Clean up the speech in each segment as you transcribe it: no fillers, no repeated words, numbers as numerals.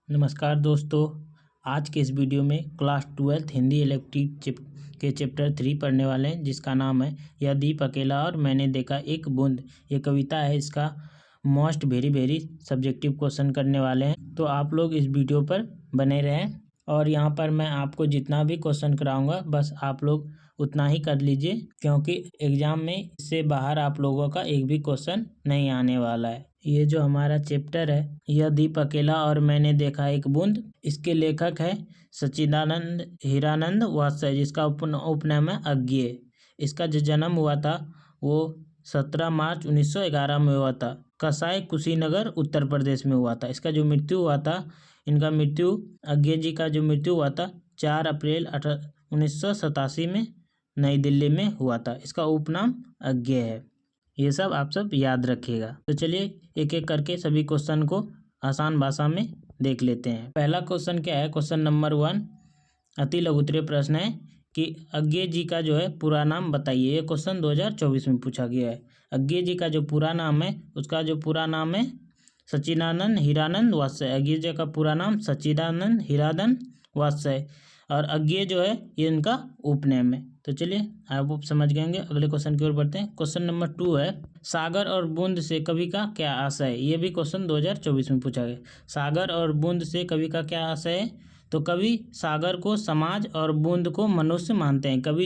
नमस्कार दोस्तों। आज के इस वीडियो में क्लास 12 हिंदी इलेक्टिव के चैप्टर 3 पढ़ने वाले हैं, जिसका नाम है यह दीप अकेला और मैंने देखा एक बूंद। ये कविता है, इसका मोस्ट वेरी सब्जेक्टिव क्वेश्चन करने वाले हैं, तो आप लोग इस वीडियो पर बने रहें। और यहाँ पर मैं आपको जितना भी क्वेश्चन कराऊंगा बस आप लोग उतना ही कर लीजिए, क्योंकि एग्जाम में इससे बाहर आप लोगों का एक भी क्वेश्चन नहीं आने वाला है। ये जो हमारा चैप्टर है यह दीप अकेला और मैंने देखा एक बूंद, इसके लेखक है सच्चिदानंद हीरानंद वात्सल्य, जिसका उपनाम है अज्ञेय। इसका जो जन्म हुआ था वो 17 मार्च 1911 में हुआ था। कसाई कुशीनगर उत्तर प्रदेश में हुआ था। इसका जो मृत्यु हुआ था, इनका मृत्यु अज्ञेय जी का जो मृत्यु हुआ था 4 अप्रैल 1987 में नई दिल्ली में हुआ था। इसका उपनाम अज्ञेय है। ये सब आप सब याद रखिएगा। तो चलिए एक एक करके सभी क्वेश्चन को आसान भाषा में देख लेते हैं। पहला क्वेश्चन क्या है? क्वेश्चन नंबर 1 अति लघुत्तरीय प्रश्न है कि अज्ञेय जी का जो है पूरा नाम बताइए। ये क्वेश्चन 2024 में पूछा गया है। अज्ञेय जी का जो पूरा नाम है, उसका जो पूरा नाम है सच्चिदानंद हीरानंद वात्सल्य। अज्ञेय जी का पूरा नाम सच्चिदानंद हीरानंद वात्सल्य, और अज्ञेय जो है ये इनका उपनेम है। तो चलिए आप समझ गएंगे। अगले क्वेश्चन की ओर बढ़ते हैं। क्वेश्चन नंबर 2 है सागर और बूंद से कवि का क्या आशय है। ये भी क्वेश्चन 2024 में पूछा गया। सागर और बूंद से कवि का क्या आशय है? तो कवि सागर को समाज और बूंद को मनुष्य मानते हैं। कवि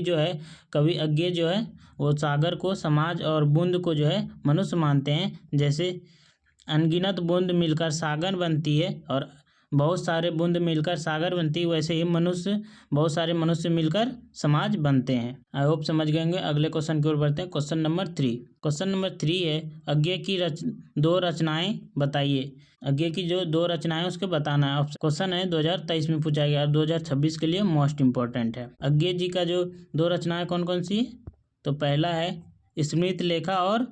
अज्ञेय जो है वो सागर को समाज और बूंद को जो है मनुष्य मानते हैं। जैसे अनगिनत बूंद मिलकर सागर बनती है और बहुत सारे बूंद मिलकर सागर बनती है, वैसे ही बहुत सारे मनुष्य मिलकर समाज बनते हैं। आई होप समझ गएंगे। अगले क्वेश्चन की ओर बढ़ते हैं। Question number 3। क्वेश्चन नंबर 3 है अज्ञेय की दो रचनाएं बताइए। अज्ञेय की जो 2 रचनाएं उसके बताना है। क्वेश्चन है 2023 में पूछा गया और 2026 के लिए मोस्ट इंपॉर्टेंट है। अज्ञेय जी का जो 2 रचनाएं कौन कौन सी है? तो पहला है स्मृति लेखा और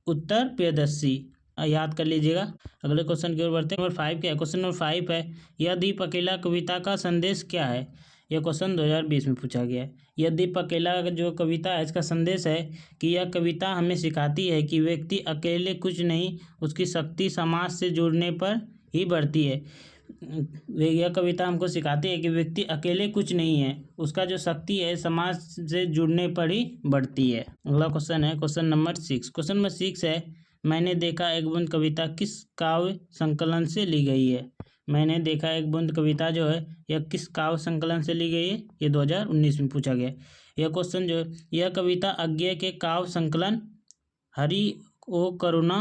उत्तर प्रियदर्शी, याद कर लीजिएगा। अगले क्वेश्चन की ओर बढ़ते हैं। नंबर 5 क्या है? क्वेश्चन नंबर 5 है यह दीप अकेला कविता का संदेश क्या है। यह क्वेश्चन 2020 में पूछा गया है। यह दीप अकेला जो कविता है, इसका संदेश है कि यह कविता हमें सिखाती है कि व्यक्ति अकेले कुछ नहीं, उसकी शक्ति समाज से जुड़ने पर ही बढ़ती है। यह कविता हमको सिखाती है कि व्यक्ति अकेले कुछ नहीं है, उसका जो शक्ति है समाज से जुड़ने पर ही बढ़ती है। अगला क्वेश्चन है क्वेश्चन नंबर 6। क्वेश्चन नंबर 6 है मैंने देखा एक बूंद कविता किस काव्य संकलन से ली गई है। मैंने देखा एक बूंद कविता जो है यह किस काव्य संकलन से ली गई है? ये 2019 में पूछा गया। यह क्वेश्चन जो है, यह कविता अज्ञेय के काव्य संकलन हरि ओ करुणा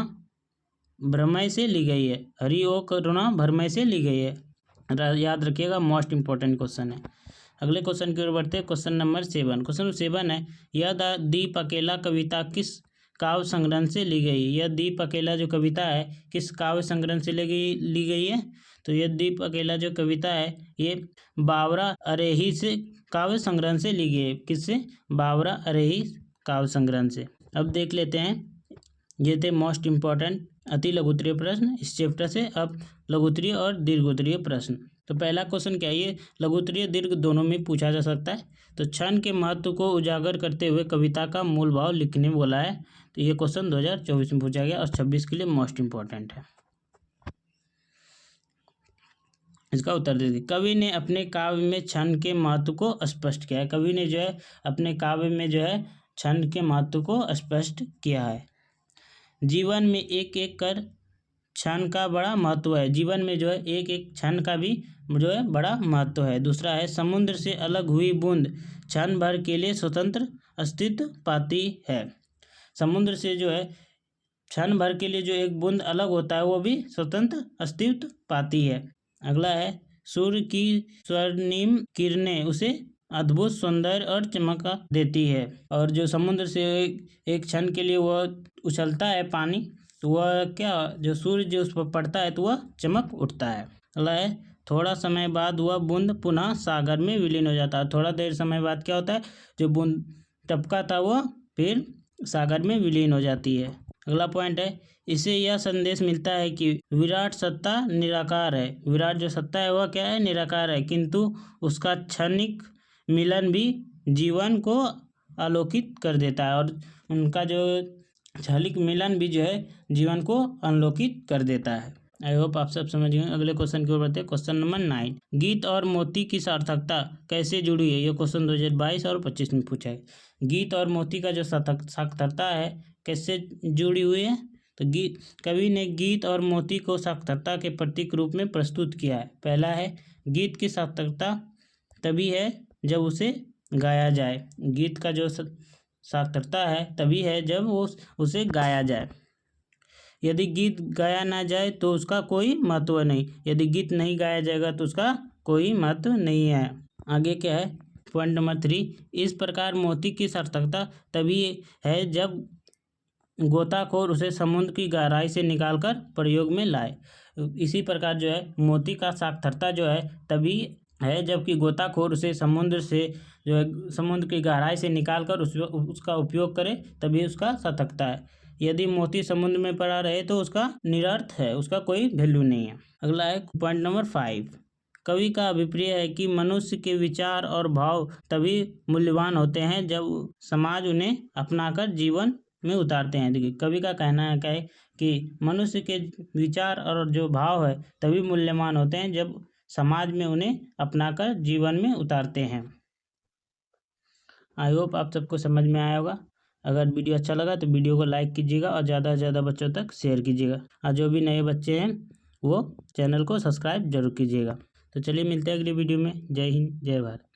भ्रमय से ली गई है। हरि ओ करुणा भ्रमय से ली गई है। याद रखिएगा, मोस्ट इंपॉर्टेंट क्वेश्चन है। अगले क्वेश्चन की ओर बढ़ते हैं। Question number 7। क्वेश्चन नंबर 7 है यह दीप अकेला कविता किस काव्य संग्रह से ली गई। यह दीप अकेला जो कविता है किस काव्य संग्रह से ली गई है? तो यह दीप अकेला जो कविता है ये बावरा अरेही से काव्य संग्रह से ली गई है। किससे? बावरा अरेही काव्य संग्रह से। अब देख लेते हैं, ये थे मोस्ट इम्पॉर्टेंट अति लघुत्तरीय प्रश्न इस चैप्टर से। अब लघुत्तरीय और दीर्घोत्तरीय प्रश्न। तो पहला क्वेश्चन क्या है? ये लघुत्तरीय दीर्घ दोनों में पूछा जा सकता है। तो क्षण के महत्व को उजागर करते हुए कविता का मूल भाव लिखने बोला है। तो ये क्वेश्चन 2024 में पूछा गया और 26 के लिए मोस्ट इंपॉर्टेंट है। इसका उत्तर दीजिए। कवि ने अपने काव्य में क्षण के महत्व को स्पष्ट किया है। कवि ने जो है अपने काव्य में जो है क्षण के महत्व को स्पष्ट किया है। जीवन में एक एक कर क्षण का बड़ा महत्व है। जीवन में जो है एक एक क्षण का भी जो है बड़ा महत्व है। दूसरा है समुद्र से अलग हुई बूंद क्षण भर के लिए स्वतंत्र अस्तित्व पाती है। समुद्र से जो है क्षण भर के लिए जो एक बूंद अलग होता है वो भी स्वतंत्र अस्तित्व पाती है। अगला है सूर्य की स्वर्णिम किरणें उसे अद्भुत सौंदर्य और चमक देती है। और जो समुद्र से एक क्षण के लिए वह उछलता है पानी, तो वह क्या, जो सूर्य जो उस पर पड़ता है तो वह चमक उठता है। अगला है थोड़ा समय बाद वह बूंद पुनः सागर में विलीन हो जाता है। थोड़ा देर समय बाद क्या होता है, जो बूंद टपका था वह फिर सागर में विलीन हो जाती है। अगला पॉइंट है इसे यह संदेश मिलता है कि विराट सत्ता निराकार है। विराट जो सत्ता है वह क्या है? निराकार है, किंतु उसका क्षणिक मिलन भी जीवन को आलोकित कर देता है, और उनका जो क्षणिक मिलन भी जो है जीवन को अवलोकित कर देता है। आई होप आप सब समझ गए। अगले क्वेश्चन की ओर बढ़ते हैं। क्वेश्चन नंबर 9, गीत और मोती की सार्थकता कैसे जुड़ी है? ये क्वेश्चन 2022 और 25 में पूछा है। गीत और मोती का जो सार्थकता है कैसे जुड़ी हुई है? तो कवि ने गीत और मोती को सार्थकता के प्रतीक रूप में प्रस्तुत किया है। पहला है, गीत की सार्थकता तभी है जब उसे गाया जाए। गीत का जो सार्थकता है तभी है जब उसे गाया जाए। यदि गीत गाया ना जाए तो उसका कोई महत्व नहीं। यदि गीत नहीं गाया जाएगा तो उसका कोई महत्व नहीं है। आगे क्या है? पॉइंट नंबर 3, इस प्रकार मोती की सार्थकता तभी है जब गोताखोर उसे समुद्र की गहराई से निकालकर प्रयोग में लाए। इसी प्रकार जो है मोती का सार्थकता जो है तभी है जबकि गोताखोर उसे समुद्र से जो है समुद्र की गहराई से निकालकर उसका उपयोग करे, तभी उसका सार्थकता है। यदि मोती समुद्र में पड़ा रहे तो उसका निरर्थ है, उसका कोई वैल्यू नहीं है। अगला है पॉइंट नंबर 5, कवि का अभिप्राय है कि मनुष्य के विचार और भाव तभी मूल्यवान होते हैं जब समाज उन्हें अपनाकर जीवन में उतारते हैं। देखिए कवि का कहना है क्या है कि मनुष्य के विचार और जो भाव है तभी मूल्यवान होते हैं जब समाज में उन्हें अपनाकर जीवन में उतारते हैं। आई होप आप सबको समझ में आया होगा। अगर वीडियो अच्छा लगा तो वीडियो को लाइक कीजिएगा और ज़्यादा से ज़्यादा बच्चों तक शेयर कीजिएगा। और जो भी नए बच्चे हैं वो चैनल को सब्सक्राइब जरूर कीजिएगा। तो चलिए मिलते हैं अगली वीडियो में। जय हिंद, जय भारत।